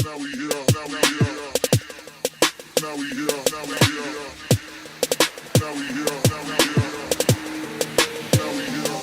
Now we here, now we here, now we here, now we here, now we here, now we here, now we here.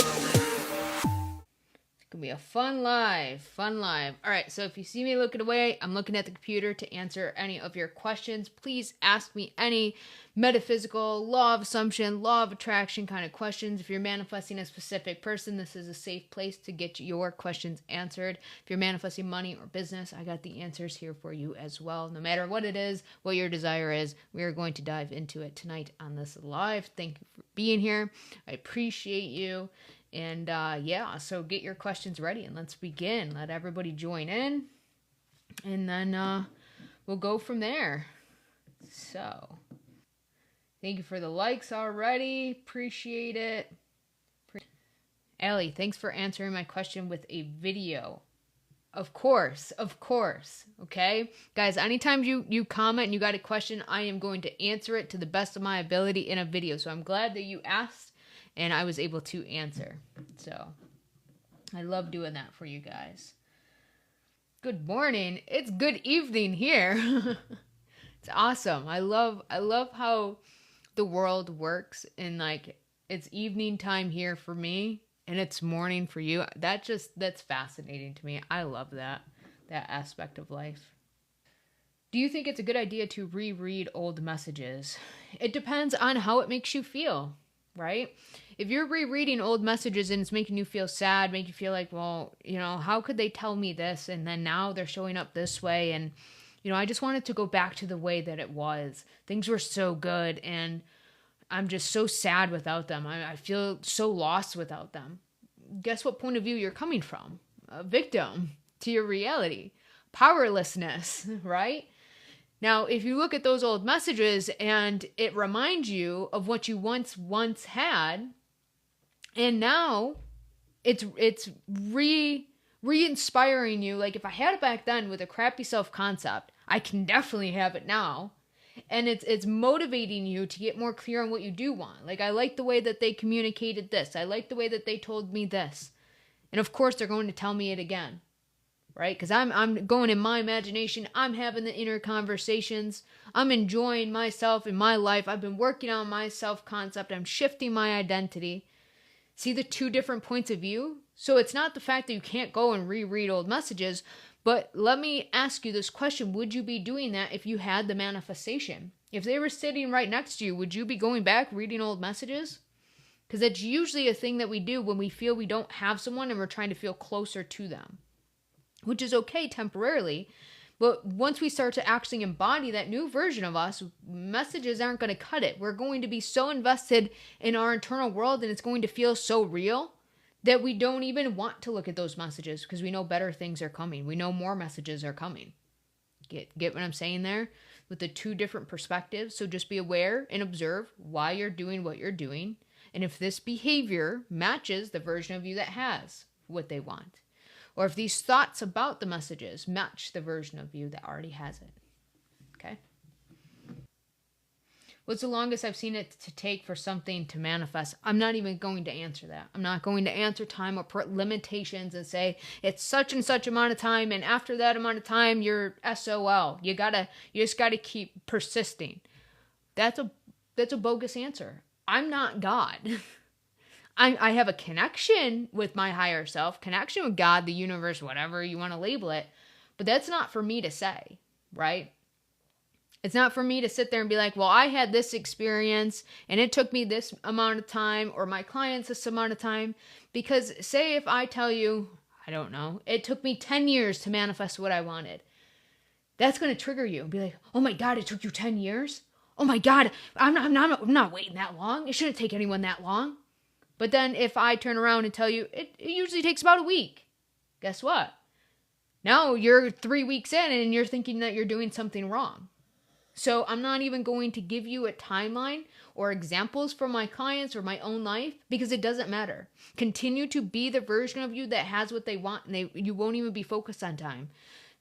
It's gonna be a fun live, fun live. All right, so if you see me looking away, I'm looking at the computer to answer any of your questions. Please ask me any metaphysical, law of assumption, law of attraction kind of questions. If you're manifesting a specific person, this is a safe place to get your questions answered. If you're manifesting money or business, I got the answers here for you as well. No matter what it is, what your desire is, we are going to dive into it tonight on this live. Thank you for being here. I appreciate you. And yeah, so get your questions ready and let's begin. Let everybody join in. And then we'll go from there. So, thank you for the likes already. Appreciate it. Allie, thanks for answering my question with a video. Of course. Okay? Guys, anytime you comment and you got a question, I am going to answer it to the best of my ability in a video. So I'm glad that you asked and I was able to answer. So I love doing that for you guys. Good morning. It's good evening here. It's awesome. I love how the world works, and like it's evening time here for me and it's morning for you. That's fascinating to me. I love that aspect of life. Do you think it's a good idea to reread old messages? It depends on how it makes you feel, right? If you're rereading old messages and it's making you feel sad, make you feel like, well, you know, how could they tell me this? And then now they're showing up this way. And, you know, I just wanted to go back to the way that it was. Things were so good and I'm just so sad without them. I feel so lost without them. Guess what point of view you're coming from? A victim to your reality. Powerlessness, right? Now, if you look at those old messages and it reminds you of what you once had, and now it's re-inspiring you. Like if I had it back then with a crappy self-concept, I can definitely have it now. And it's motivating you to get more clear on what you do want. Like I like the way that they communicated this. I like the way that they told me this. And of course they're going to tell me it again. Right? Because I'm going in my imagination. I'm having the inner conversations. I'm enjoying myself in my life. I've been working on my self-concept. I'm shifting my identity. See the two different points of view? So it's not the fact that you can't go and reread old messages, but let me ask you this question. Would you be doing that if you had the manifestation? If they were sitting right next to you, would you be going back reading old messages? Because that's usually a thing that we do when we feel we don't have someone and we're trying to feel closer to them. Which is okay temporarily, but once we start to actually embody that new version of us, messages aren't going to cut it. We're going to be so invested in our internal world and it's going to feel so real that we don't even want to look at those messages because we know better things are coming. We know more messages are coming. Get what I'm saying there? With the two different perspectives. So just be aware and observe why you're doing what you're doing. And if this behavior matches the version of you that has what they want. Or if these thoughts about the messages match the version of you that already has it. Okay? What's the longest I've seen it to take for something to manifest? I'm not even going to answer that. I'm not going to answer time or put limitations and say it's such and such amount of time and after that amount of time you're SOL. You just gotta keep persisting. That's a bogus answer. I'm not God. I have a connection with my higher self, connection with God, the universe, whatever you want to label it. But that's not for me to say, right? It's not for me to sit there and be like, well, I had this experience and it took me this amount of time or my clients this amount of time. Because say if I tell you, I don't know, it took me 10 years to manifest what I wanted. That's going to trigger you and be like, oh my God, it took you 10 years? Oh my God, I'm not waiting that long. It shouldn't take anyone that long. But then if I turn around and tell you, it usually takes about a week. Guess what? Now you're 3 weeks in and you're thinking that you're doing something wrong. So I'm not even going to give you a timeline or examples from my clients or my own life because it doesn't matter. Continue to be the version of you that has what they want and you won't even be focused on time.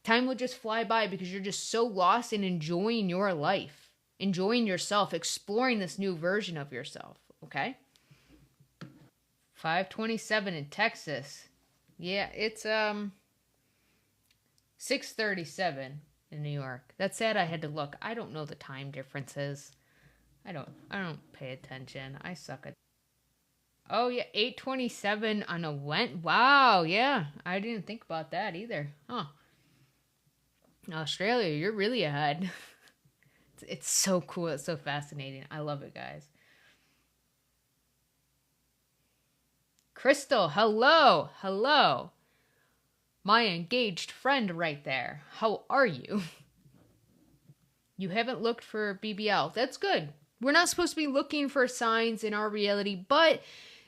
Time will just fly by because you're just so lost in enjoying your life, enjoying yourself, exploring this new version of yourself. Okay? 5:27 in Texas. Yeah, it's 6:37 in New York. That's sad. I had to look. I don't know the time differences. I don't pay attention. I suck at. Oh yeah, 8:27 on a Wed. Wow, yeah. I didn't think about that either. Huh. Australia, you're really ahead. It's so cool. It's so fascinating. I love it, guys. Crystal, hello. Hello. My engaged friend right there. How are you? You haven't looked for BBL. That's good. We're not supposed to be looking for signs in our reality, but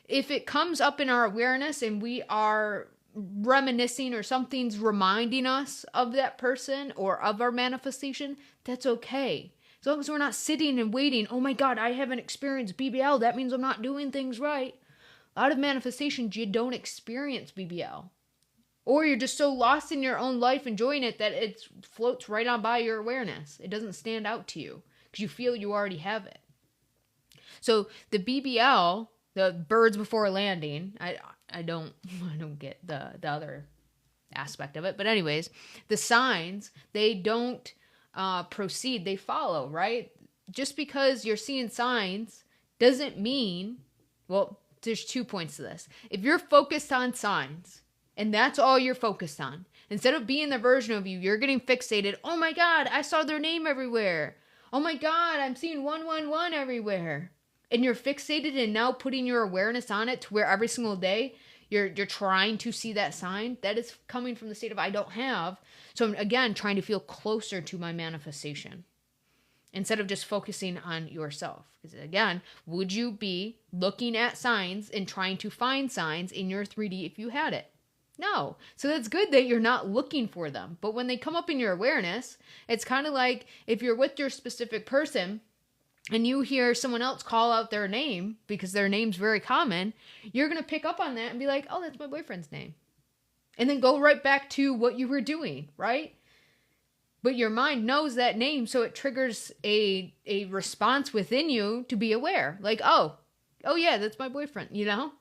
if it comes up in our awareness and we are reminiscing or something's reminding us of that person or of our manifestation, that's okay. As long as we're not sitting and waiting, oh my God, I haven't experienced BBL. That means I'm not doing things right. A lot of manifestations, you don't experience BBL. Or you're just so lost in your own life enjoying it that it floats right on by your awareness. It doesn't stand out to you because you feel you already have it. So the BBL, the birds before landing, I don't get the other aspect of it. But anyways, the signs, they don't proceed. They follow, right? Just because you're seeing signs doesn't mean, well, there's 2 points to this. If you're focused on signs, and that's all you're focused on, instead of being the version of you, you're getting fixated. Oh my God, I saw their name everywhere. Oh my God, I'm seeing 111 everywhere. And you're fixated and now putting your awareness on it to where every single day you're trying to see that sign. That is coming from the state of I don't have. So I'm, again, trying to feel closer to my manifestation instead of just focusing on yourself. Because again, would you be looking at signs and trying to find signs in your 3D if you had it? No. So that's good that you're not looking for them. But when they come up in your awareness, it's kind of like if you're with your specific person and you hear someone else call out their name because their name's very common, you're going to pick up on that and be like, oh, that's my boyfriend's name. And then go right back to what you were doing, right? But your mind knows that name, so it triggers a response within you to be aware. Like, oh yeah, that's my boyfriend, you know?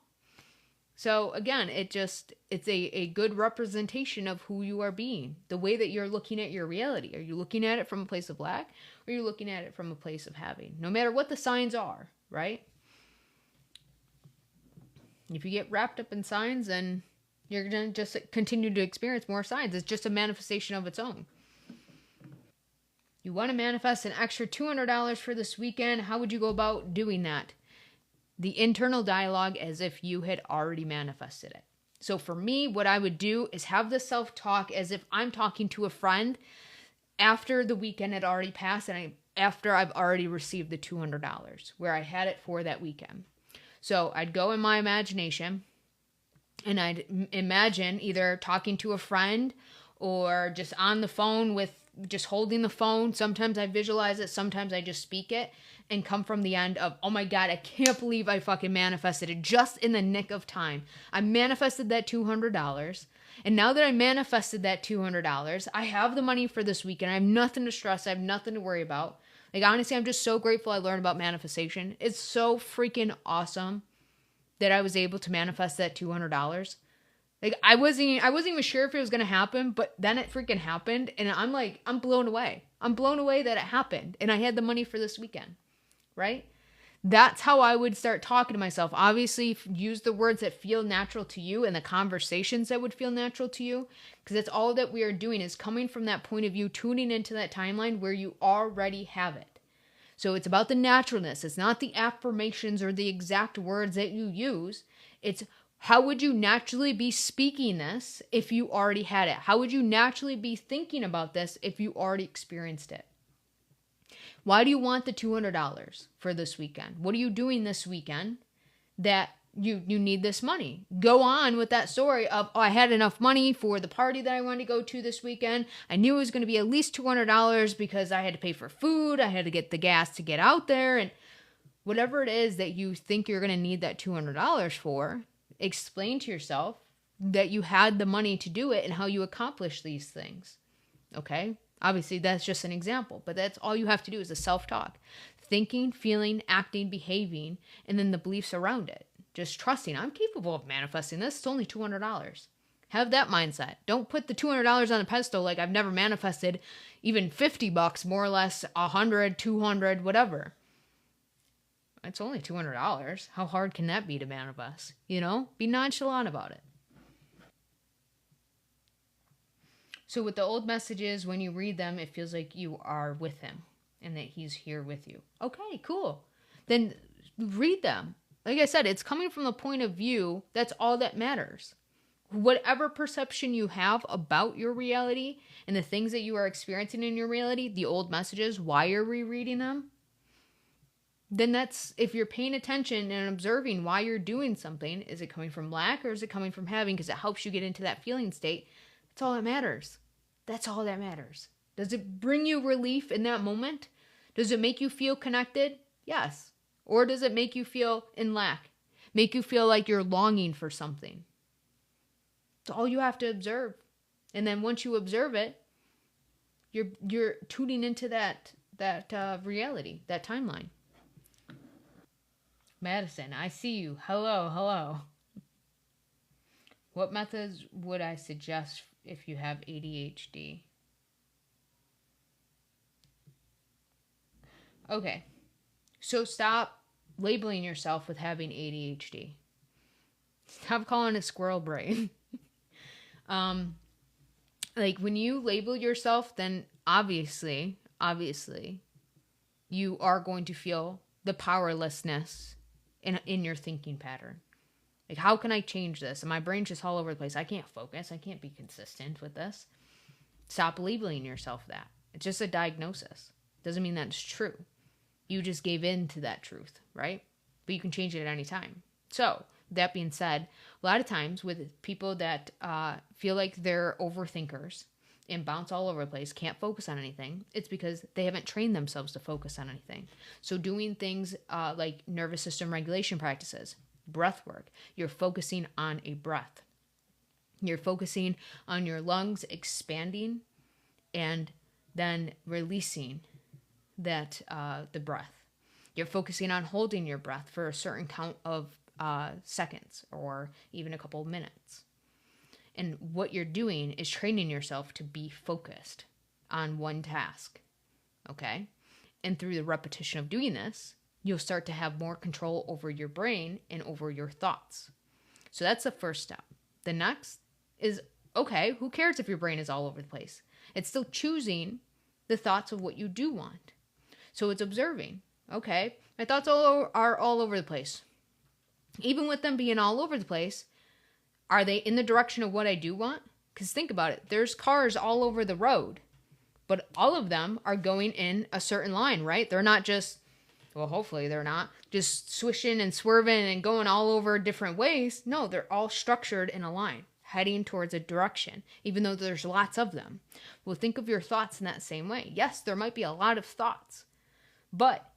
So again, it's a good representation of who you are being. The way that you're looking at your reality. Are you looking at it from a place of lack? Or are you looking at it from a place of having? No matter what the signs are, right? If you get wrapped up in signs, then you're going to just continue to experience more signs. It's just a manifestation of its own. You want to manifest an extra $200 for this weekend. How would you go about doing that? The internal dialogue as if you had already manifested it. So for me, what I would do is have the self-talk as if I'm talking to a friend after the weekend had already passed and after I've already received the $200, where I had it for that weekend. So I'd go in my imagination and I'd imagine either talking to a friend or just on the phone with just holding the phone. Sometimes I visualize it, sometimes I just speak it and come from the end of, oh my God, I can't believe I fucking manifested it just in the nick of time. I manifested that $200. And now that I manifested that $200, I have the money for this weekend. I have nothing to stress. I have nothing to worry about. Like, honestly, I'm just so grateful I learned about manifestation. It's so freaking awesome that I was able to manifest that $200. Like, I wasn't even sure if it was going to happen, but then it freaking happened. And I'm like, I'm blown away. I'm blown away that it happened. And I had the money for this weekend, right? That's how I would start talking to myself. Obviously, use the words that feel natural to you and the conversations that would feel natural to you. Because that's all that we are doing is coming from that point of view, tuning into that timeline where you already have it. So it's about the naturalness. It's not the affirmations or the exact words that you use. It's how would you naturally be speaking this if you already had it? How would you naturally be thinking about this if you already experienced it? Why do you want the $200 for this weekend? What are you doing this weekend that you need this money? Go on with that story of, oh, I had enough money for the party that I wanted to go to this weekend. I knew it was going to be at least $200 because I had to pay for food. I had to get the gas to get out there. And whatever it is that you think you're going to need that $200 for, explain to yourself that you had the money to do it and how you accomplish these things. Okay? Obviously, that's just an example, but that's all you have to do is a self-talk. Thinking, feeling, acting, behaving, and then the beliefs around it. Just trusting, I'm capable of manifesting this. It's only $200. Have that mindset. Don't put the $200 on a pedestal like I've never manifested even $50, more or less 100, 200, whatever. It's only $200. How hard can that be to manifest? You know, be nonchalant about it. So with the old messages, when you read them, it feels like you are with him and that he's here with you. Okay, cool. Then read them. Like I said, it's coming from the point of view. That's all that matters. Whatever perception you have about your reality and the things that you are experiencing in your reality, the old messages, why you're rereading them, then that's, if you're paying attention and observing why you're doing something, is it coming from lack or is it coming from having? Because it helps you get into that feeling state. That's all that matters. That's all that matters. Does it bring you relief in that moment? Does it make you feel connected? Yes. Or does it make you feel in lack? Make you feel like you're longing for something? It's all you have to observe. And then once you observe it, you're tuning into that reality, that timeline. Madison, I see you. Hello. What methods would I suggest if you have ADHD? Okay. So stop labeling yourself with having ADHD. Stop calling it squirrel brain. Like when you label yourself, then obviously you are going to feel the powerlessness in your thinking pattern. Like, how can I change this? And my brain's just all over the place. I can't focus. I can't be consistent with this. Stop labeling yourself that. It's just a diagnosis. Doesn't mean that it's true. You just gave in to that truth, right? But you can change it at any time. So, that being said, a lot of times with people that feel like they're overthinkers and bounce all over the place, can't focus on anything, it's because they haven't trained themselves to focus on anything. So doing things like nervous system regulation practices, breath work, you're focusing on a breath. You're focusing on your lungs expanding and then releasing that the breath. You're focusing on holding your breath for a certain count of seconds or even a couple of minutes. And what you're doing is training yourself to be focused on one task, okay? And through the repetition of doing this, you'll start to have more control over your brain and over your thoughts. So that's the first step. The next is, okay, who cares if your brain is all over the place? It's still choosing the thoughts of what you do want. So it's observing, okay, my thoughts are all over the place. Even with them being all over the place, are they in the direction of what I do want? Because think about it. There's cars all over the road, but all of them are going in a certain line, right? They're not just, well, hopefully they're not just swishing and swerving and going all over different ways. No, they're all structured in a line, heading towards a direction, even though there's lots of them. Well, think of your thoughts in that same way. Yes, there might be a lot of thoughts, but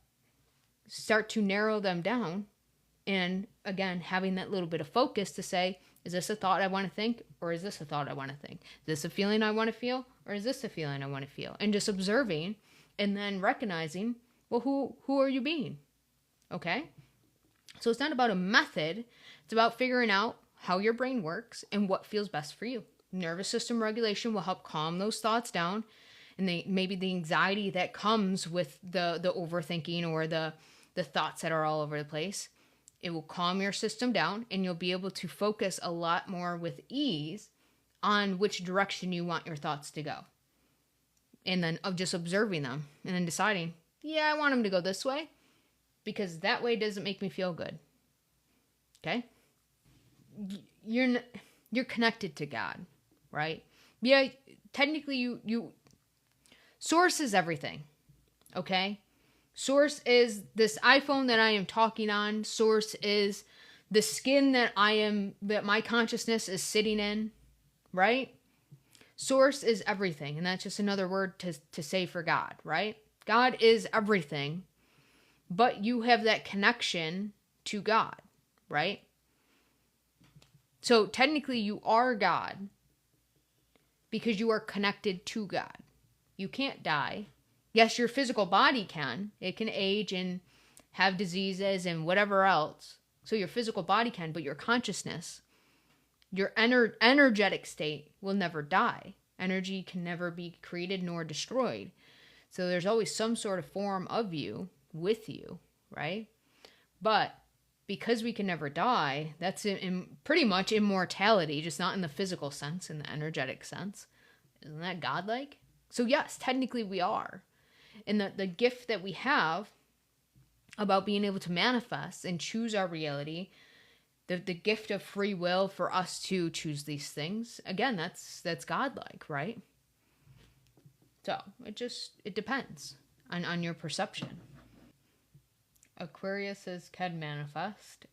start to narrow them down. And again, having that little bit of focus to say, is this a thought I want to think? Or is this a thought I want to think? Is this a feeling I want to feel? Or is this a feeling I want to feel? And just observing and then recognizing, well, who are you being? Okay? So it's not about a method. It's about figuring out how your brain works and what feels best for you. Nervous system regulation will help calm those thoughts down. And maybe the anxiety that comes with the overthinking or the thoughts that are all over the place. It will calm your system down and you'll be able to focus a lot more with ease on which direction you want your thoughts to go. And then of just observing them and then deciding, yeah, I want them to go this way because that way doesn't make me feel good. Okay? You're connected to God, right? Yeah, technically you source is everything. Okay? Source is this iPhone that I am talking on. Source is the skin that my consciousness is sitting in, right? Source is everything. And that's just another word to say for God, right? God is everything, but you have that connection to God, right? So technically you are God because you are connected to God. You can't die. Yes, your physical body can. It can age and have diseases and whatever else. So your physical body can, but your consciousness Your energetic state will never die. Energy can never be created nor destroyed. So there's always some sort of form of you with you, right? But because we can never die, that's pretty much immortality, just not in the physical sense, in the energetic sense. Isn't that godlike? So yes, technically we are. And the gift that we have about being able to manifest and choose our reality, the gift of free will for us to choose these things, again, that's godlike, right? So it depends on your perception. Aquarius can manifest.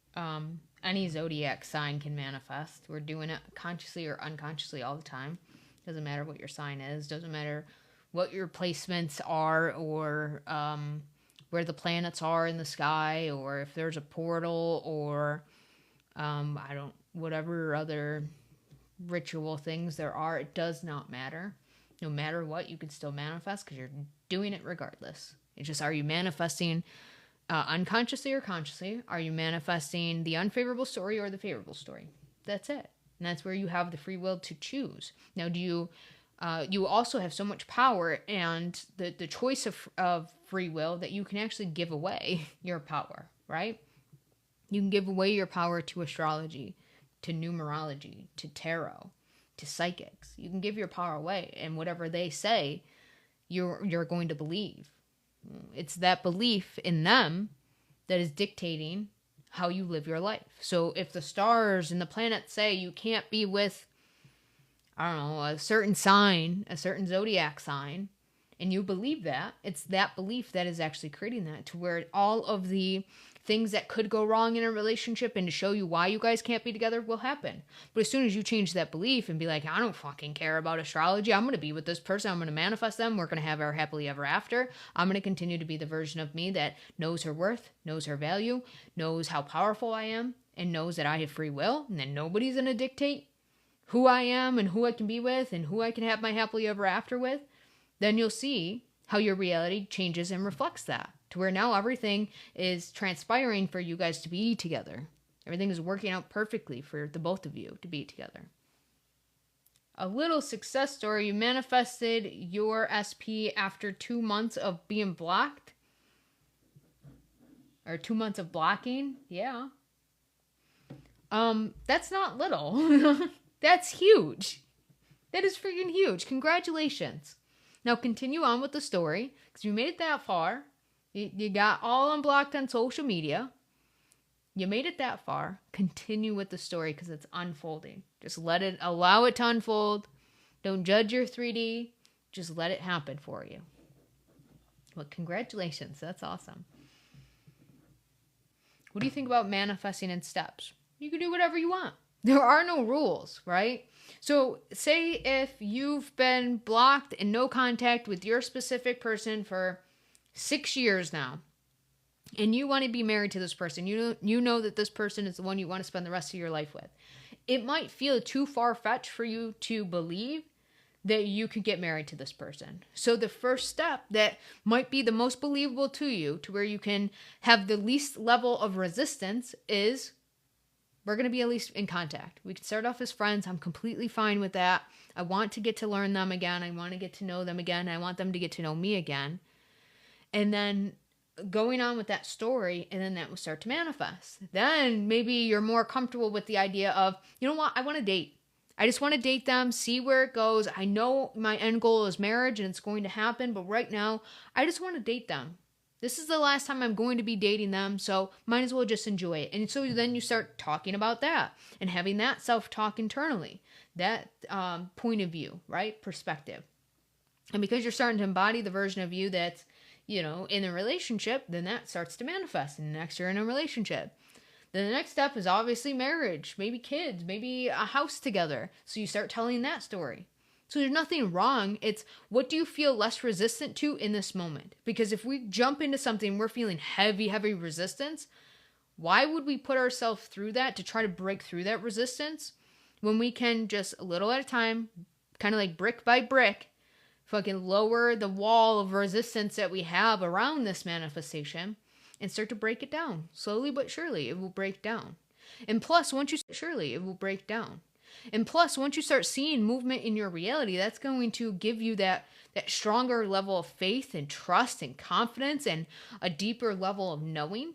Any zodiac sign can manifest. We're doing it consciously or unconsciously all the time. Doesn't matter what your sign is. Doesn't matter what your placements are, or where the planets are in the sky, or if there's a portal, or whatever other ritual things there are. It does not matter. No matter what, you can still manifest because you're doing it regardless. It's just, are you manifesting unconsciously or consciously? Are you manifesting the unfavorable story or the favorable story? That's it. And that's where you have the free will to choose. Now, do you also have so much power and the choice of free will that you can actually give away your power, right? You can give away your power to astrology, to numerology, to tarot, to psychics. You can give your power away, and whatever they say, you're going to believe. It's that belief in them that is dictating how you live your life. So if the stars and the planets say you can't be with, I don't know, a certain sign, a certain zodiac sign, and you believe that, it's that belief that is actually creating that, to where all of the things that could go wrong in a relationship and to show you why you guys can't be together will happen. But as soon as you change that belief and be like, I don't fucking care about astrology, I'm going to be with this person, I'm going to manifest them, we're going to have our happily ever after, I'm going to continue to be the version of me that knows her worth, knows her value, knows how powerful I am, and knows that I have free will, and then nobody's going to dictate who I am and who I can be with and who I can have my happily ever after with, then you'll see how your reality changes and reflects that, to where now everything is transpiring for you guys to be together. Everything is working out perfectly for the both of you to be together. A little success story. You manifested your SP after 2 months of being blocked. Or 2 months of blocking. Yeah. That's not little. That's huge. That is freaking huge. Congratulations. Now continue on with the story, because you made it that far. You got all unblocked on social media. You made it that far. Continue with the story, because it's unfolding. Just allow it to unfold. Don't judge your 3D. Just let it happen for you. Well, congratulations. That's awesome. What do you think about manifesting in steps? You can do whatever you want. There are no rules, right? So say if you've been blocked and no contact with your specific person for 6 years now, and you want to be married to this person, you know that this person is the one you want to spend the rest of your life with. It might feel too far-fetched for you to believe that you could get married to this person. So the first step that might be the most believable to you, to where you can have the least level of resistance, is we're going to be at least in contact. We can start off as friends. I'm completely fine with that. I want to get to learn them again. I want to get to know them again. I want them to get to know me again. And then going on with that story, and then that will start to manifest. Then maybe you're more comfortable with the idea of, you know what, I want to date. I just want to date them, see where it goes. I know my end goal is marriage and it's going to happen, but right now, I just want to date them. This is the last time I'm going to be dating them, so might as well just enjoy it. And so then you start talking about that and having that self-talk internally, that point of view, right? Perspective. And because you're starting to embody the version of you that's, in a relationship, then that starts to manifest. And next you're in a relationship. Then the next step is obviously marriage, maybe kids, maybe a house together. So you start telling that story. So there's nothing wrong. It's, what do you feel less resistant to in this moment? Because if we jump into something, we're feeling heavy resistance. Why would we put ourselves through that to try to break through that resistance when we can just a little at a time, kind of like brick by brick, fucking lower the wall of resistance that we have around this manifestation and start to break it down. Slowly but surely, it will break down. And plus, it will break down. And plus, once you start seeing movement in your reality, that's going to give you that stronger level of faith and trust and confidence and a deeper level of knowing.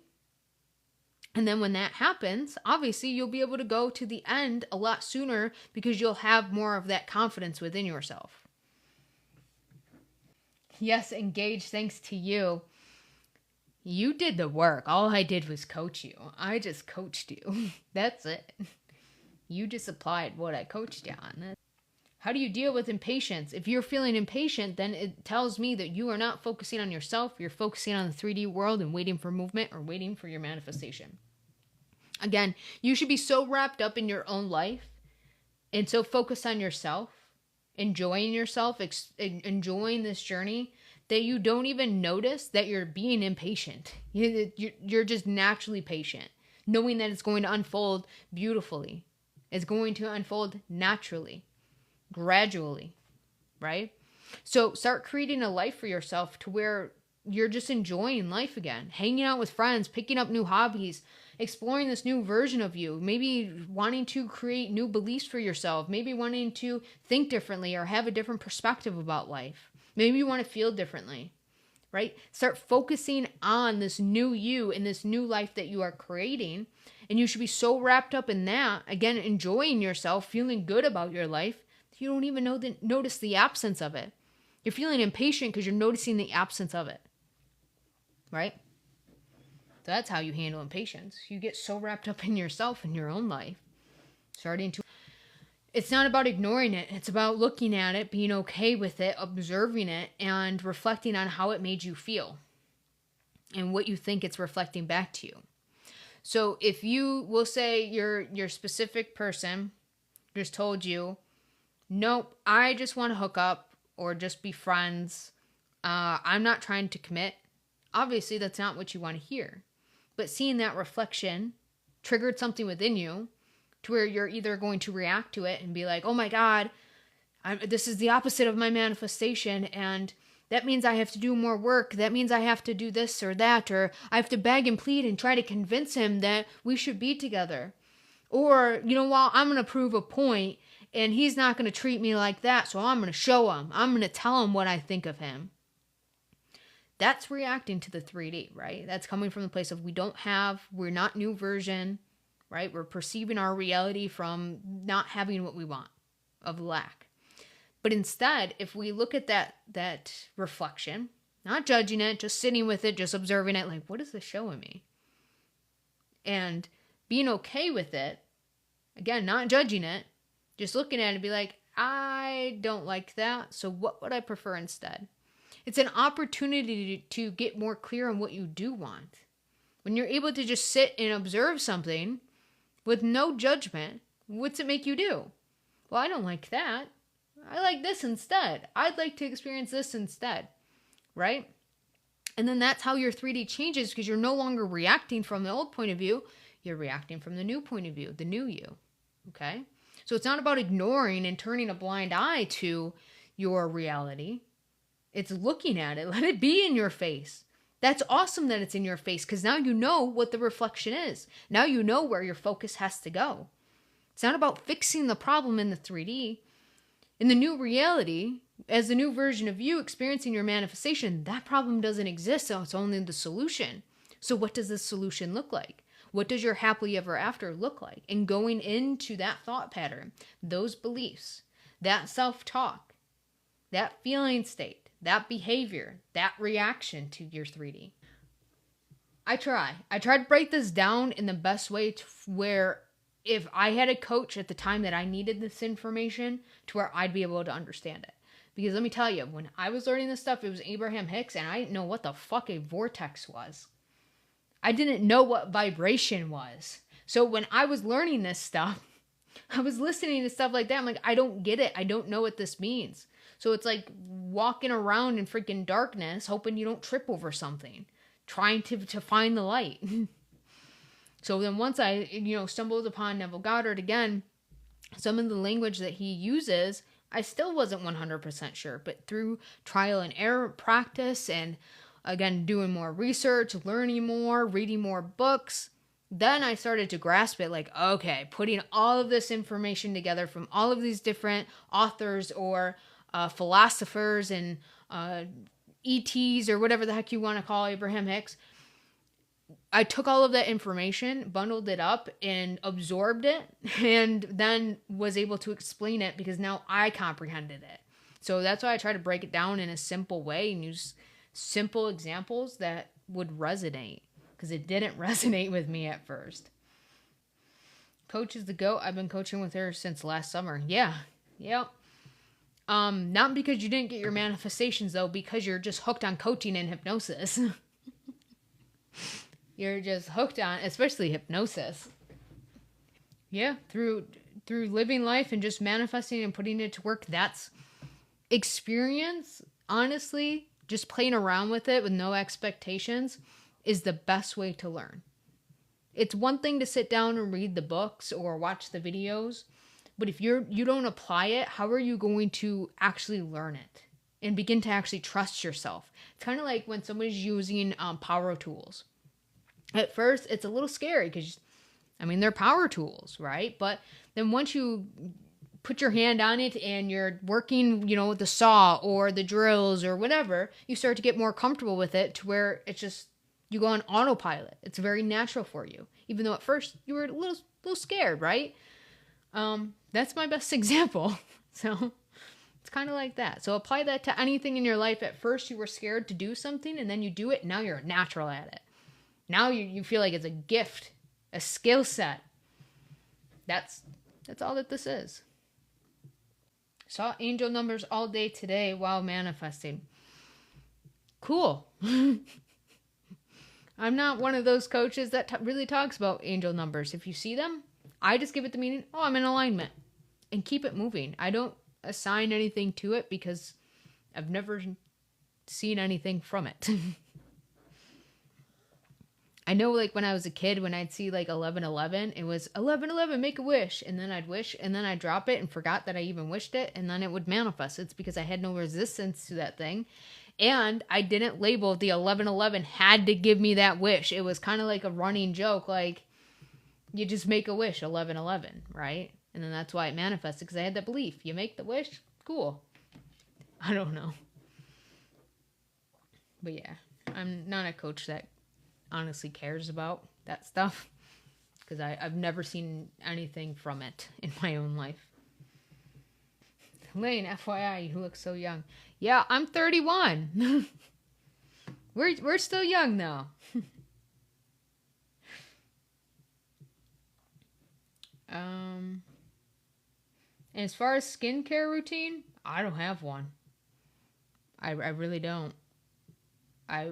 And then when that happens, obviously you'll be able to go to the end a lot sooner because you'll have more of that confidence within yourself. Yes, engage, thanks to you. You did the work. All I did was coach you. I just coached you. That's it. You just applied what I coached you on. How do you deal with impatience? If you're feeling impatient, then it tells me that you are not focusing on yourself. You're focusing on the 3D world and waiting for movement or waiting for your manifestation. Again, you should be so wrapped up in your own life and so focused on yourself, enjoying yourself, enjoying this journey, that you don't even notice that you're being impatient. You're just naturally patient, knowing that it's going to unfold beautifully. It's going to unfold naturally, gradually, right? So start creating a life for yourself to where you're just enjoying life again, hanging out with friends, picking up new hobbies, exploring this new version of you, maybe wanting to create new beliefs for yourself, maybe wanting to think differently or have a different perspective about life. Maybe you want to feel differently, right? Start focusing on this new you and this new life that you are creating. And you should be so wrapped up in that, again, enjoying yourself, feeling good about your life, that you don't even notice the absence of it. You're feeling impatient because you're noticing the absence of it, right? So that's how you handle impatience. You get so wrapped up in yourself and your own life, it's not about ignoring it. It's about looking at it, being okay with it, observing it, and reflecting on how it made you feel and what you think it's reflecting back to you. So if you will say your specific person just told you, nope, I just want to hook up or just be friends. I'm not trying to commit. Obviously, that's not what you want to hear. But seeing that reflection triggered something within you to where you're either going to react to it and be like, oh my God, this is the opposite of my manifestation. And that means I have to do more work. That means I have to do this or that. Or I have to beg and plead and try to convince him that we should be together. Or, you know what, I'm going to prove a point and he's not going to treat me like that. So I'm going to show him. I'm going to tell him what I think of him. That's reacting to the 3D, right? That's coming from the place of we're not new version, right? We're perceiving our reality from not having what we want, of lack. But instead, if we look at that reflection, not judging it, just sitting with it, just observing it, like, what is this showing me? And being okay with it, again, not judging it, just looking at it and be like, I don't like that, so what would I prefer instead? It's an opportunity to get more clear on what you do want. When you're able to just sit and observe something with no judgment, what's it make you do? Well, I don't like that. I like this instead. I'd like to experience this instead, right? And then that's how your 3D changes, because you're no longer reacting from the old point of view. You're reacting from the new point of view, the new you, okay? So it's not about ignoring and turning a blind eye to your reality. It's looking at it. Let it be in your face. That's awesome that it's in your face, because now you know what the reflection is. Now you know where your focus has to go. It's not about fixing the problem in the 3D. In the new reality, as the new version of you experiencing your manifestation, that problem doesn't exist, so it's only the solution. So what does this solution look like? What does your happily ever after look like? And going into that thought pattern, those beliefs, that self-talk, that feeling state, that behavior, that reaction to your 3D. I try to break this down in the best way to where if I had a coach at the time that I needed this information, to where I'd be able to understand it. Because let me tell you, when I was learning this stuff, it was Abraham Hicks, and I didn't know what the fuck a vortex was. I didn't know what vibration was. So when I was learning this stuff, I was listening to stuff like that. I'm like, I don't get it. I don't know what this means. So it's like walking around in freaking darkness, hoping you don't trip over something, trying to find the light. So then once I, stumbled upon Neville Goddard again, some of the language that he uses, I still wasn't 100% sure. But through trial and error practice and, again, doing more research, learning more, reading more books, then I started to grasp it, like, okay, putting all of this information together from all of these different authors or philosophers and ETs or whatever the heck you want to call Abraham Hicks. I took all of that information, bundled it up, and absorbed it, and then was able to explain it because now I comprehended it. So that's why I try to break it down in a simple way and use simple examples that would resonate, because it didn't resonate with me at first. Coach is the GOAT. I've been coaching with her since last summer. Yeah. Yep. Not because you didn't get your manifestations, though, because you're just hooked on coaching and hypnosis. You're just hooked on, especially hypnosis. Yeah, through living life and just manifesting and putting it to work, that's experience. Honestly, just playing around with it with no expectations is the best way to learn. It's one thing to sit down and read the books or watch the videos, but if you don't apply it, how are you going to actually learn it and begin to actually trust yourself? It's kind of like when somebody's using power tools. At first, it's a little scary because, they're power tools, right? But then once you put your hand on it and you're working, with the saw or the drills or whatever, you start to get more comfortable with it to where it's just, you go on autopilot. It's very natural for you, even though at first you were a little scared, right? That's my best example. So it's kind of like that. So apply that to anything in your life. At first you were scared to do something and then you do it. And now you're natural at it. Now you feel like it's a gift, a skill set. That's all that this is. Saw angel numbers all day today while manifesting. Cool. I'm not one of those coaches that really talks about angel numbers. If you see them, I just give it the meaning, oh, I'm in alignment, and keep it moving. I don't assign anything to it because I've never seen anything from it. I know, like, when I was a kid, when I'd see, like, 1111, it was 1111, make a wish. And then I'd wish, and then I'd drop it and forgot that I even wished it, and then it would manifest. It's because I had no resistance to that thing. And I didn't label the 1111 had to give me that wish. It was kind of like a running joke, like, you just make a wish, 1111, right? And then that's why it manifested, because I had that belief. You make the wish, cool. I don't know. But yeah, I'm not a coach that honestly cares about that stuff, because I've never seen anything from it in my own life. Lain, FYI, you look so young. Yeah, I'm 31. We're still young though. And as far as skincare routine, I don't have one. I really don't. I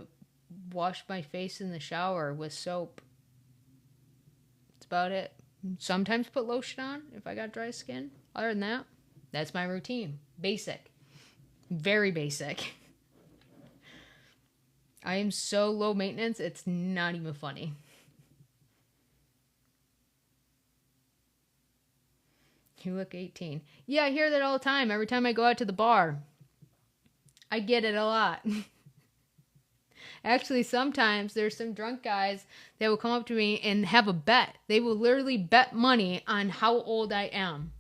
wash my face in the shower with soap. That's about it. Sometimes put lotion on if I got dry skin. Other than that, that's my routine. Basic. Very basic. I am so low maintenance, it's not even funny. You look 18. Yeah, I hear that all the time. Every time I go out to the bar. I get it a lot. Actually, sometimes there's some drunk guys that will come up to me and have a bet. They will literally bet money on how old I am.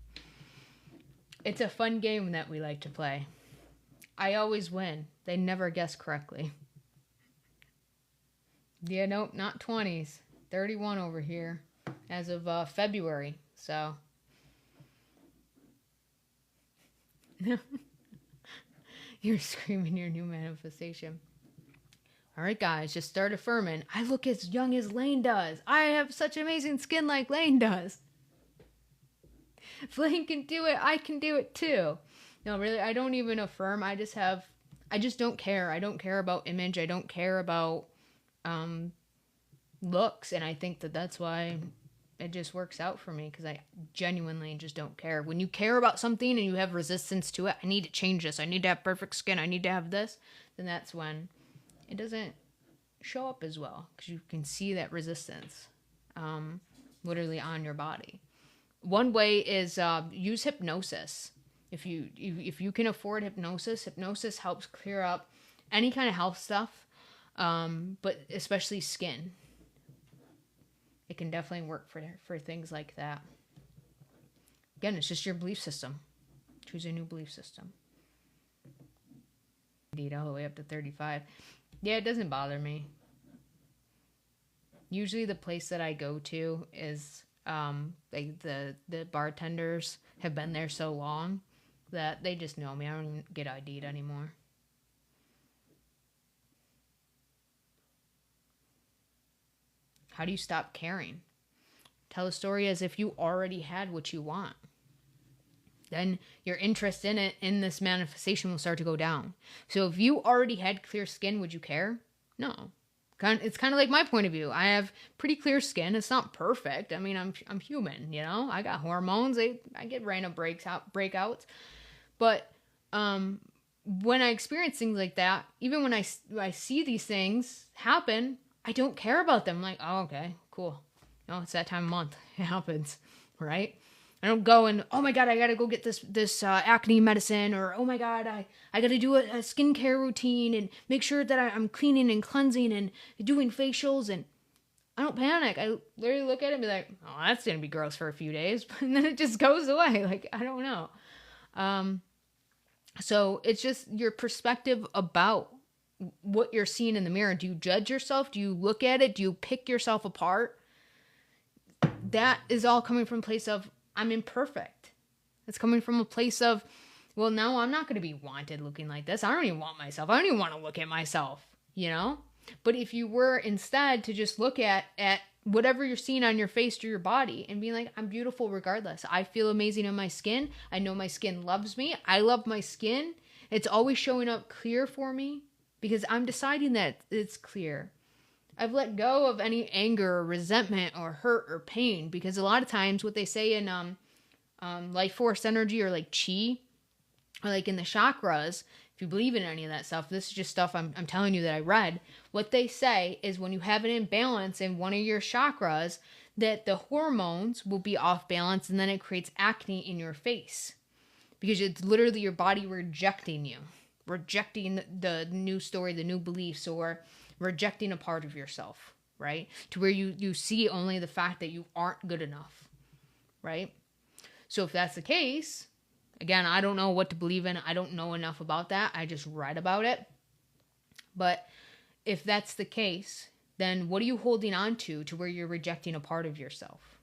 It's a fun game that we like to play. I always win. They never guess correctly. Yeah, nope, not 20s. 31 over here as of February. So. You're screaming your new manifestation. All right, guys, just start affirming. I look as young as Lain does. I have such amazing skin like Lain does. If Lain can do it, I can do it too. No, really, I don't even affirm. I just don't care. I don't care about image. I don't care about looks. And I think that that's why it just works out for me, because I genuinely just don't care. When you care about something and you have resistance to it, I need to change this. I need to have perfect skin. I need to have this. Then that's when it doesn't show up as well, because you can see that resistance literally on your body. One way is use hypnosis. If you can afford hypnosis helps clear up any kind of health stuff, but especially skin. it can definitely work for things like that. Again, it's just your belief system. Choose a new belief system. Indeed, all the way up to 35. Yeah, it doesn't bother me. Usually the place that I go to is like the bartenders have been there so long that they just know me. I don't even get ID'd anymore. How do you stop caring? Tell a story as if you already had what you want. Then your interest in it, in this manifestation, will start to go down. So if you already had clear skin, would you care? No. It's kind of like my point of view. I have pretty clear skin. It's not perfect. I mean, I'm human, you know? I got hormones. I get random breakouts. But when I experience things like that, even when I see these things happen, I don't care about them. I'm like, oh, okay, cool. No, it's that time of month. It happens, right? I don't go and, oh my God, I got to go get this acne medicine, or, oh my God, I got to do a skincare routine and make sure that I'm cleaning and cleansing and doing facials, and I don't panic. I literally look at it and be like, oh, that's going to be gross for a few days, and then it just goes away. Like, I don't know. So it's just your perspective about what you're seeing in the mirror. Do you judge yourself? Do you look at it? Do you pick yourself apart? That is all coming from a place of, I'm imperfect. It's coming from a place of, well, now I'm not going to be wanted looking like this. I don't even want myself. I don't even want to look at myself, you know? But if you were instead to just look at whatever you're seeing on your face or your body and being like, I'm beautiful regardless. I feel amazing in my skin. I know my skin loves me. I love my skin. It's always showing up clear for me because I'm deciding that it's clear. I've let go of any anger or resentment or hurt or pain, because a lot of times what they say in life force energy, or like chi, or like in the chakras, if you believe in any of that stuff, this is just stuff I'm telling you that I read. What they say is when you have an imbalance in one of your chakras, that the hormones will be off balance, and then it creates acne in your face, because it's literally your body rejecting you, rejecting the new story, the new beliefs, or rejecting a part of yourself, right? To where you see only the fact that you aren't good enough, right? So if that's the case, again, I don't know what to believe in. I don't know enough about that. I just read about it. But if that's the case, then what are you holding on to where you're rejecting a part of yourself?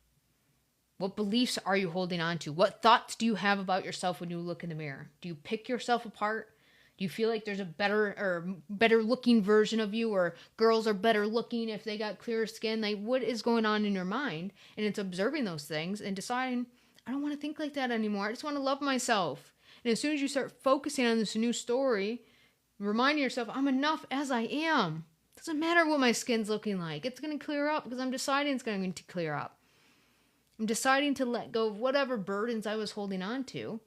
What beliefs are you holding on to? What thoughts do you have about yourself when you look in the mirror? Do you pick yourself apart? Do you feel like there's a better looking version of you, or girls are better looking if they got clearer skin? Like, what is going on in your mind? And it's observing those things and deciding, I don't want to think like that anymore. I just want to love myself. And as soon as you start focusing on this new story, reminding yourself, I'm enough as I am. It doesn't matter what my skin's looking like. It's going to clear up because I'm deciding it's going to clear up. I'm deciding to let go of whatever burdens I was holding on to.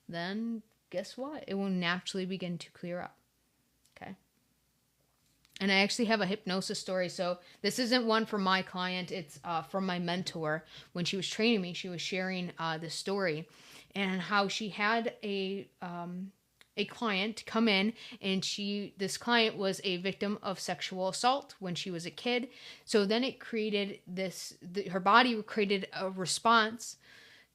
Then guess what? It will naturally begin to clear up. Okay. And I actually have a hypnosis story. So this isn't one from my client. It's from my mentor. When she was training me, she was sharing this story and how she had a client come in, and this client was a victim of sexual assault when she was a kid. So then it created her body created a response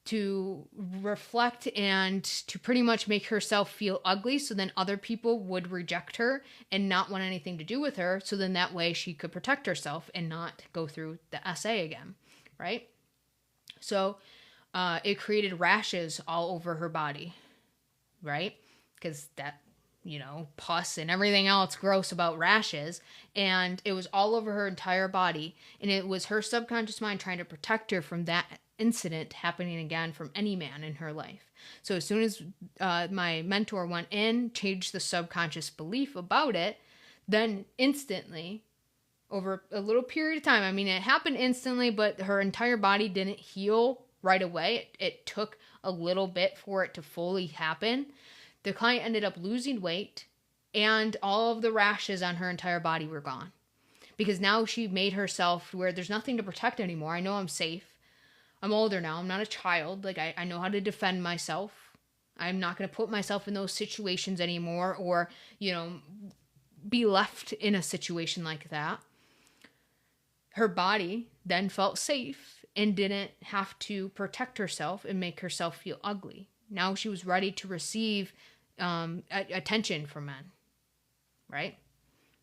to reflect and to pretty much make herself feel ugly, so then other people would reject her and not want anything to do with her, so then that way she could protect herself and not go through the SA again, right? So it created rashes all over her body, right? Because that, pus and everything else gross about rashes, and it was all over her entire body, and it was her subconscious mind trying to protect her from that incident happening again from any man in her life. So as soon as my mentor went in, changed the subconscious belief about it, then instantly, over a little period of time, I mean, it happened instantly, but her entire body didn't heal right away. It took a little bit for it to fully happen. The client ended up losing weight, and all of the rashes on her entire body were gone. Because now she made herself where there's nothing to protect anymore. I know I'm safe. I'm older now. I'm not a child. Like, I know how to defend myself. I'm not going to put myself in those situations anymore, or, be left in a situation like that. her body then felt safe and didn't have to protect herself and make herself feel ugly. Now she was ready to receive attention from men, right?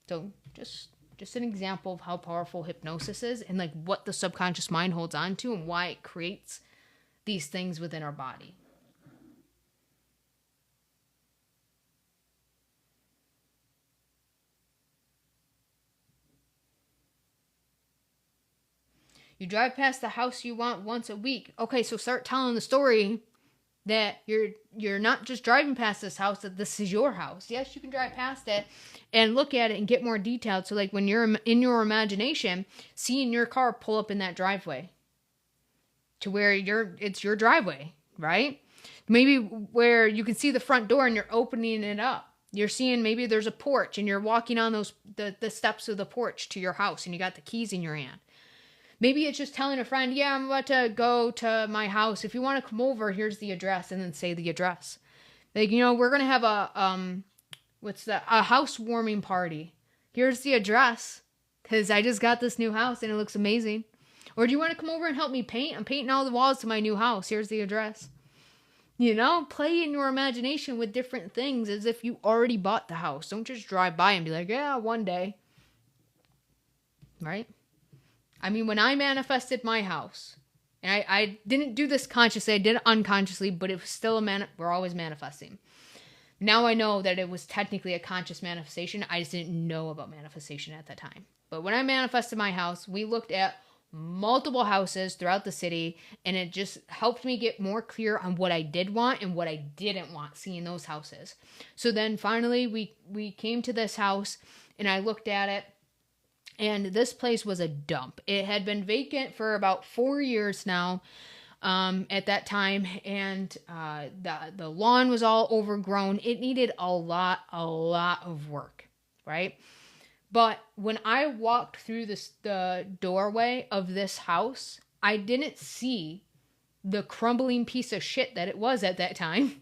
So just an example of how powerful hypnosis is and like what the subconscious mind holds on to and why it creates these things within our body. You drive past the house you want once a week. Okay, so start telling the story that you're not just driving past this house, that this is your house. Yes, you can drive past it and look at it and get more detailed. So like when you're in your imagination, seeing your car pull up in that driveway to where it's your driveway, right? Maybe where you can see the front door and you're opening it up. You're seeing maybe there's a porch and you're walking on the steps of the porch to your house and you got the keys in your hand. Maybe it's just telling a friend, yeah, I'm about to go to my house. If you want to come over, here's the address, and then say the address. Like, we're going to have a housewarming party. Here's the address, because I just got this new house, and it looks amazing. Or do you want to come over and help me paint? I'm painting all the walls to my new house. Here's the address. Play in your imagination with different things as if you already bought the house. Don't just drive by and be like, yeah, one day. Right? I mean, when I manifested my house, and I didn't do this consciously, I did it unconsciously, but it was still we're always manifesting. Now I know that it was technically a conscious manifestation. I just didn't know about manifestation at that time. But when I manifested my house, we looked at multiple houses throughout the city, and it just helped me get more clear on what I did want and what I didn't want seeing those houses. So then finally we came to this house, and I looked at it. And this place was a dump. It had been vacant for about 4 years now at that time. And the lawn was all overgrown. It needed a lot of work, right? But when I walked through the doorway of this house, I didn't see the crumbling piece of shit that it was at that time.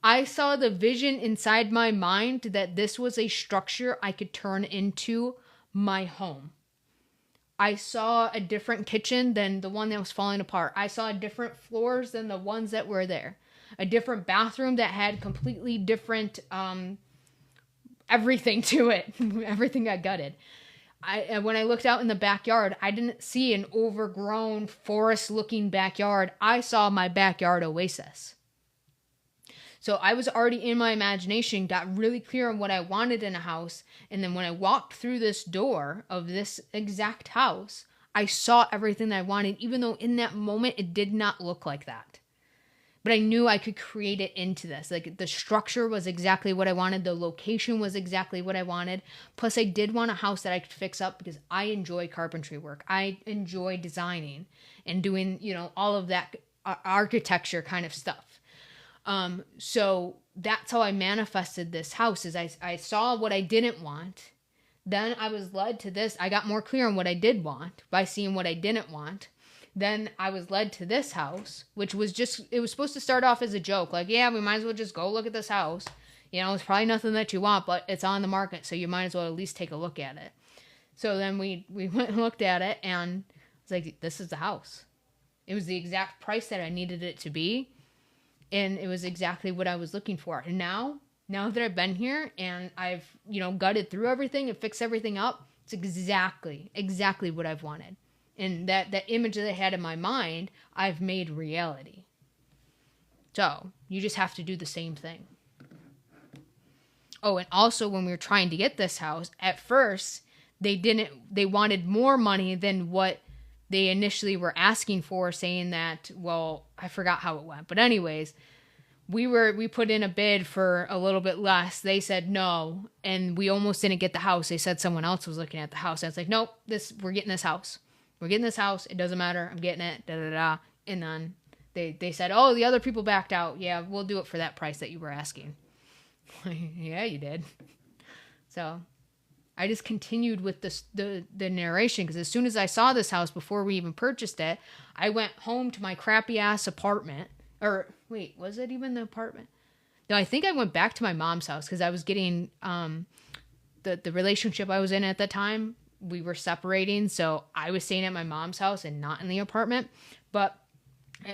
I saw the vision inside my mind that this was a structure I could turn into my home. I saw a different kitchen than the one that was falling apart. I saw different floors than the ones that were there. A different bathroom that had completely different everything to it. Everything got gutted. When I looked out in the backyard, I didn't see an overgrown forest-looking backyard. I saw my backyard oasis. So I was already in my imagination, got really clear on what I wanted in a house. And then when I walked through this door of this exact house, I saw everything that I wanted, even though in that moment it did not look like that. But I knew I could create it into this. Like the structure was exactly what I wanted. The location was exactly what I wanted. Plus I did want a house that I could fix up because I enjoy carpentry work. I enjoy designing and doing, all of that architecture kind of stuff. So that's how I manifested this house is I saw what I didn't want. Then I was led to this. I got more clear on what I did want by seeing what I didn't want. Then I was led to this house, which was it was supposed to start off as a joke. Like, yeah, we might as well just go look at this house. It's probably nothing that you want, but it's on the market. So you might as well at least take a look at it. So then we went and looked at it and it's like, this is the house. It was the exact price that I needed it to be. And it was exactly what I was looking for. And now that I've been here and I've, gutted through everything and fixed everything up, it's exactly what I've wanted. And that image that I had in my mind, I've made reality. So you just have to do the same thing. Oh, and also when we were trying to get this house, at first, they wanted more money than what they initially were asking for, saying that, well, I forgot how it went. But anyways, we put in a bid for a little bit less. They said no, and we almost didn't get the house. They said someone else was looking at the house. I was like, nope, we're getting this house. We're getting this house. It doesn't matter. I'm getting it. Da da da. And then they said, oh, the other people backed out. Yeah, we'll do it for that price that you were asking. Yeah, you did. So I just continued with the narration because as soon as I saw this house before we even purchased it, I went home to my crappy ass apartment. Or wait, was it even the apartment? No, I think I went back to my mom's house because I was getting the relationship I was in at the time. we were separating, so I was staying at my mom's house and not in the apartment. But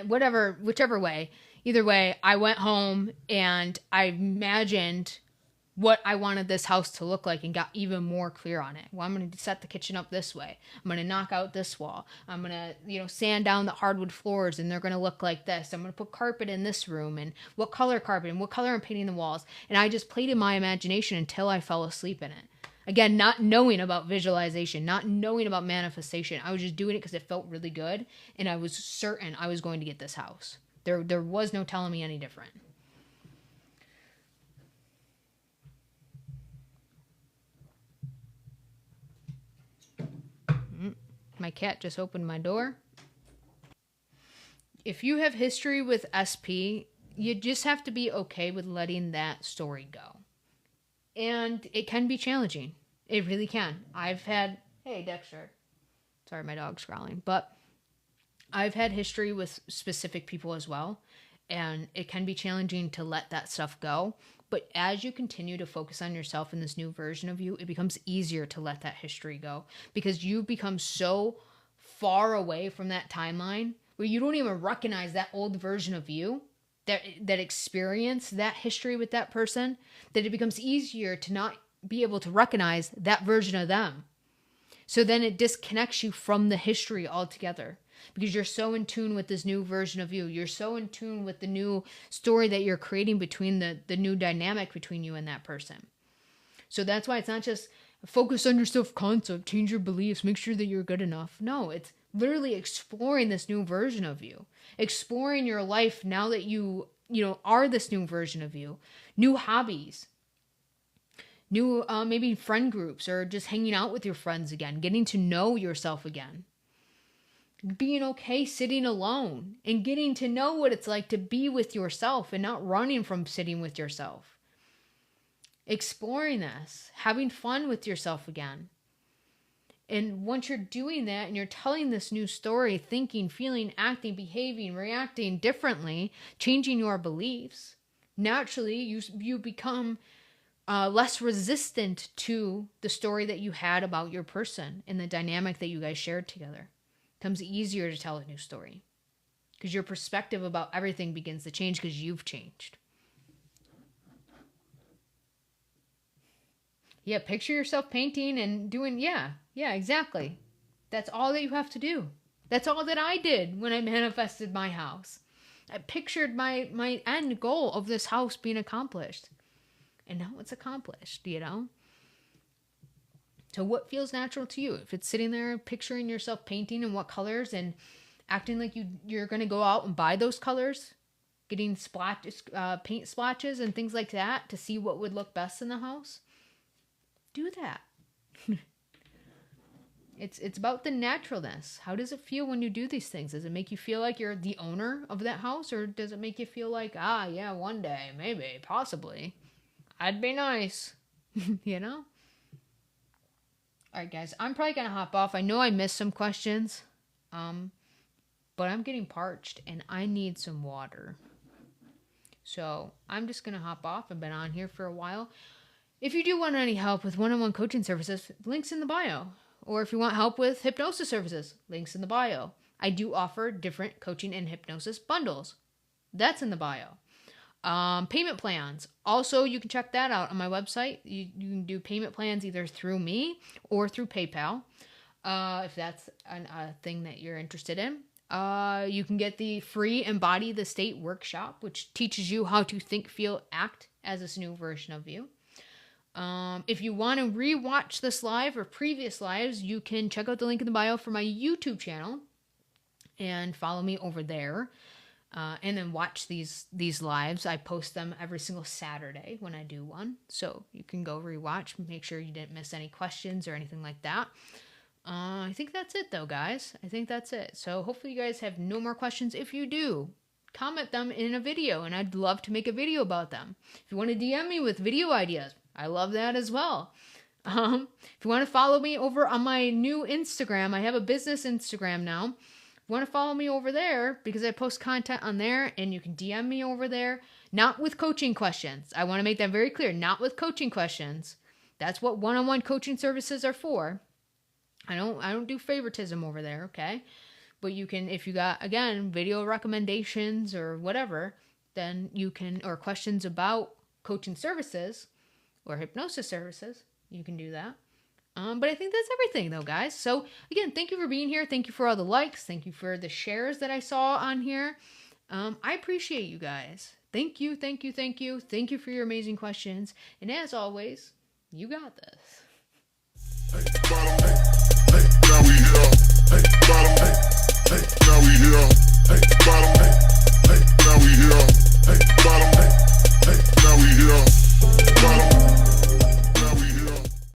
whichever way, either way, I went home and I imagined what I wanted this house to look like and got even more clear on it. Well, I'm going to set the kitchen up this way. I'm going to knock out this wall. I'm going to, sand down the hardwood floors and they're going to look like this. I'm going to put carpet in this room and what color carpet and what color I'm painting the walls. And I just played in my imagination until I fell asleep in it. Again, not knowing about visualization, not knowing about manifestation. I was just doing it because it felt really good. And I was certain I was going to get this house. There was no telling me any different. My cat just opened my door. If you have history with SP, you just have to be okay with letting that story go. And it can be challenging. It really can. Hey, Dexter. Sorry, my dog's growling. But I've had history with specific people as well. And it can be challenging to let that stuff go. But as you continue to focus on yourself in this new version of you, it becomes easier to let that history go because you've become so far away from that timeline where you don't even recognize that old version of you that experienced that history with that person, that it becomes easier to not be able to recognize that version of them. So then it disconnects you from the history altogether. Because you're so in tune with this new version of you. You're so in tune with the new story that you're creating between the new dynamic between you and that person. So that's why it's not just focus on your self-concept, change your beliefs, make sure that you're good enough. No, it's literally exploring this new version of you. Exploring your life now that you are this new version of you. New hobbies. New maybe friend groups or just hanging out with your friends again. Getting to know yourself again. Being okay sitting alone and getting to know what it's like to be with yourself and not running from sitting with yourself. Exploring this, having fun with yourself again. And once you're doing that and you're telling this new story, thinking, feeling, acting, behaving, reacting differently, changing your beliefs, naturally you become less resistant to the story that you had about your person and the dynamic that you guys shared together. Becomes easier to tell a new story because your perspective about everything begins to change because you've changed. Yeah, picture yourself painting and doing, yeah, exactly. That's all that you have to do. That's all that I did when I manifested my house. I pictured my end goal of this house being accomplished. And now it's accomplished, So what feels natural to you? If it's sitting there picturing yourself painting and what colors and acting like you're going to go out and buy those colors, getting paint splotches and things like that to see what would look best in the house, do that. It's about the naturalness. How does it feel when you do these things? Does it make you feel like you're the owner of that house, or does it make you feel like, yeah, one day, maybe, possibly, I'd be nice, All right, guys, I'm probably going to hop off. I know I missed some questions, but I'm getting parched and I need some water. So I'm just going to hop off. I've been on here for a while. If you do want any help with one-on-one coaching services, links in the bio. Or if you want help with hypnosis services, links in the bio. I do offer different coaching and hypnosis bundles. That's in the bio. Payment plans. Also, you can check that out on my website. You can do payment plans either through me or through PayPal. If that's a thing that you're interested in. You can get the free Embody the State workshop, which teaches you how to think, feel, act as this new version of you. If you want to rewatch this live or previous lives, you can check out the link in the bio for my YouTube channel and follow me over there. And then watch these lives. I post them every single Saturday when I do one. So you can go rewatch, make sure you didn't miss any questions or anything like that. I think that's it though, guys. I think that's it. So hopefully you guys have no more questions. If you do, comment them in a video and I'd love to make a video about them. If you want to DM me with video ideas, I love that as well. If you want to follow me over on my new Instagram, I have a business Instagram now. Want to follow me over there because I post content on there and you can DM me over there. Not with coaching questions. I want to make that very clear. Not with coaching questions. That's what one-on-one coaching services are for. I don't do favoritism over there, okay? But you can, if you got, again, video recommendations or whatever, then you can, or questions about coaching services or hypnosis services, you can do that. But I think that's everything though, guys. So again, thank you for being here. Thank you for all the likes. Thank you for the shares that I saw on here. I appreciate you guys. Thank you, thank you, thank you. Thank you for your amazing questions. And as always, you got this. Bottom, now we here. Bottom, now we here. Bottom.